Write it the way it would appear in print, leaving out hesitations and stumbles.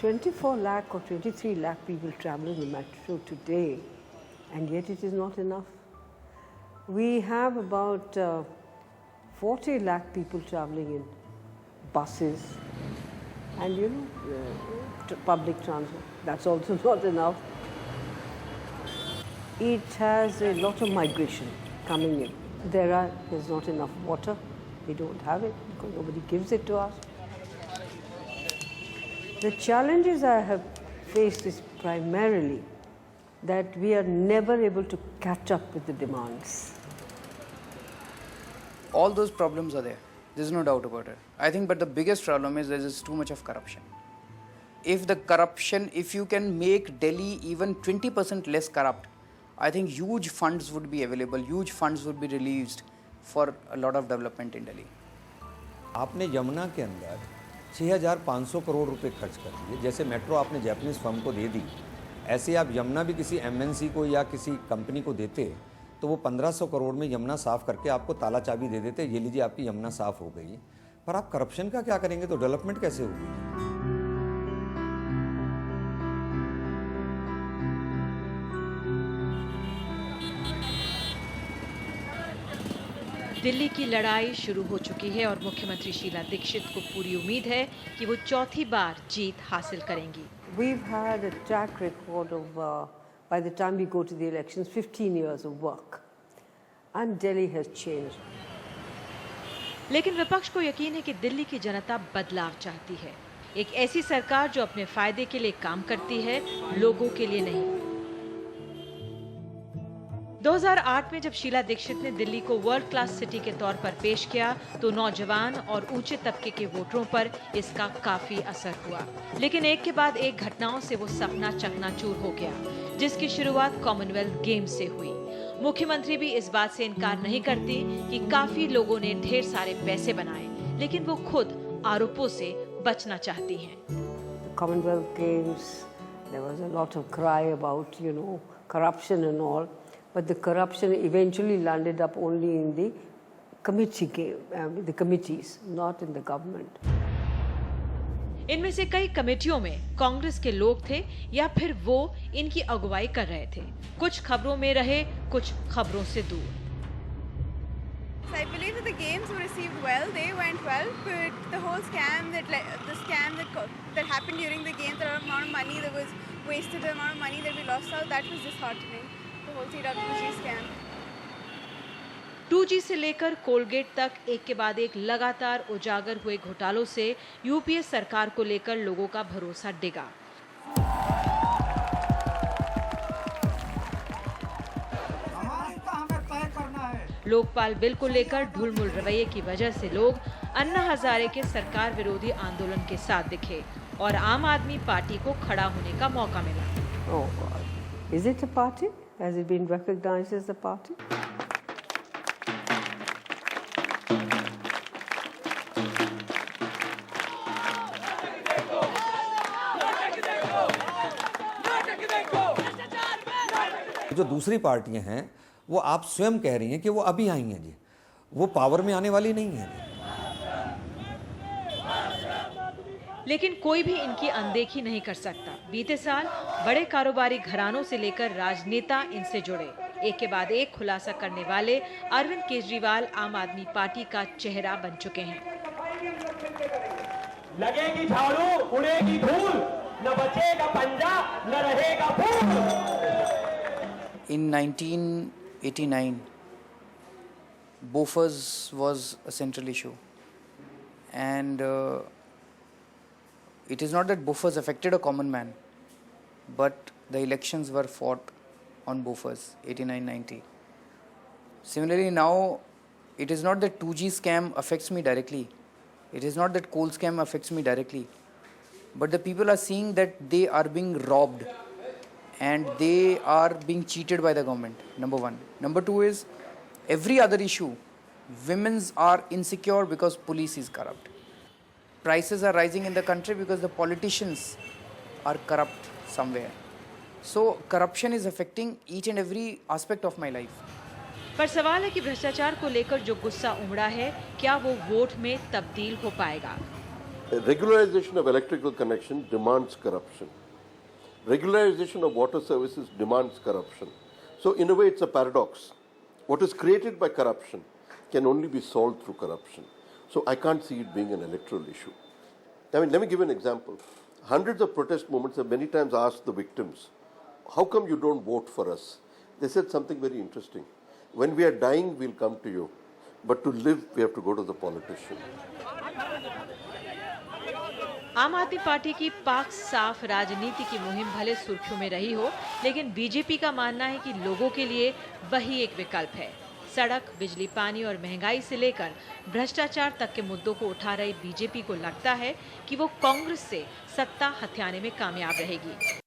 24 lakh or 23 lakh people traveling in metro today, and yet it is not enough. We have about 40 lakh people traveling in buses and public transport. That's also not enough. It has a lot of migration coming in. There's not enough water. We don't have it because nobody gives it to us. The challenges I have faced is primarily that we are never able to catch up with the demands. All those problems are there. There's no doubt about it. I think, but the biggest problem is there is too much of corruption. If you can make Delhi even 20% less corrupt, I think huge funds would be available, huge funds would be released for a lot of development in Delhi. आपने यमुना के अंदर 6,500 करोड़ रुपए खर्च कर दिए। जैसे metro आपने Japanese firm को दे दी, ऐसे आप यमुना भी किसी एमएनसी को या किसी कंपनी को देते तो वो 1,500 करोड़ में यमुना साफ़ करके आपको ताला चाबी दे देते, ये लीजिए आपकी यमुना साफ़ हो गई। पर आप करप्शन का क्या करेंगे तो डेवलपमेंट कैसे होगी? दिल्ली की लड़ाई शुरू हो चुकी है और मुख्यमंत्री शीला दीक्षित को पूरी उम्मीद है कि वो चौथी बार जीत हासिल करेंगी। We've had a track record of, by the time we go to the elections, 15 years of work, and Delhi has changed. लेकिन विपक्ष को यकीन है कि दिल्ली की जनता बदलाव चाहती है, एक ऐसी सरकार जो अपने फायदे के लिए काम करती है, लोगों के लिए नहीं। 2008 में जब शीला दीक्षित ने दिल्ली को वर्ल्ड क्लास सिटी के तौर पर पेश किया तो नौजवान और ऊंचे तबके के वोटरों पर इसका काफी असर हुआ। लेकिन एक के बाद एक घटनाओं से वो सपना चकनाचूर हो गया, जिसकी शुरुआत कॉमनवेल्थ गेम्स से हुई। मुख्यमंत्री भी इस बात से इनकार नहीं करती कि काफी लोगों ने ढेर सारे पैसे बनाए, लेकिन वो खुद आरोपों से बचना चाहती हैं। Commonwealth Games, there was a lot of cry about, corruption and all. But the corruption eventually landed up only in the committees, not in the government. इनमें से कई कमेटियों में कांग्रेस के लोग थे या फिर वो इनकी अगुवाई कर रहे थे। कुछ खबरों में रहे, कुछ खबरों से दूर। I believe that the games were received well, they went well, but the whole scam that happened during the games, the amount of money that was wasted, the amount of money that we lost out, that was disheartening. The whole CWG scam. 2G से लेकर Colgate तक एक के बाद एक लगातार उजागर हुए घोटालों से यूपीए सरकार को लेकर लोगों का भरोसा डिगा। लोकपाल बिल को लेकर ढुलमुल रवैये की वजह से लोग अन्ना हजारे के सरकार विरोधी आंदोलन के साथ दिखे और आम आदमी पार्टी को खड़ा होने का मौका मिला। Oh God. Is it a party? Has it been recognized as a party? जो दूसरी पार्टियां हैं वो आप स्वयं कह रही हैं कि वो अभी आई हैं जी, वो पावर में आने वाली नहीं है। लेकिन कोई भी इनकी अनदेखी नहीं कर सकता। बीते साल बड़े कारोबारी घरानों से लेकर राजनेता इनसे जुड़े। एक के बाद एक खुलासा करने वाले अरविंद केजरीवाल आम आदमी पार्टी का चेहरा बन चुके हैं। लगेगी झाड़ू, उड़ेगी धूल, न बचेगा पंजा, न रहेगा फूल। In 1989, Bofors was a central issue, and it is not that Bofors affected a common man, but the elections were fought on Bofors 89-90. Similarly, now it is not that 2G scam affects me directly, it is not that coal scam affects me directly, but the people are seeing that they are being robbed and they are being cheated by the government, number one. Number two is, every other issue, women's are insecure because police is corrupt. Prices are rising in the country because the politicians are corrupt somewhere. So corruption is affecting each and every aspect of my life. पर सवाल है कि भ्रष्टाचार को लेकर जो गुस्सा उमड़ा है, क्या वो वोट में तब्दील हो पाएगा? Regularization of electrical connection demands corruption. Regularization of water services demands corruption. So in a way it's a paradox. What is created by corruption can only be solved through corruption. So I can't see it being an electoral issue. I mean, let me give you an example. Hundreds of protest movements have many times asked the victims, how come you don't vote for us? They said something very interesting. When we are dying, we'll come to you. But to live, we have to go to the politician. आम आदमी party की पाक साफ राजनीति की मुहिम भले सुर्खियों में रही हो, लेकिन बीजेपी का मानना है कि लोगों के लिए वही एक विकल्प है। सड़क, बिजली, पानी और महंगाई से लेकर भ्रष्टाचार तक के मुद्दों को उठा रही बीजेपी को लगता है कि वो कांग्रेस से सत्ता हथियाने में कामयाब रहेगी।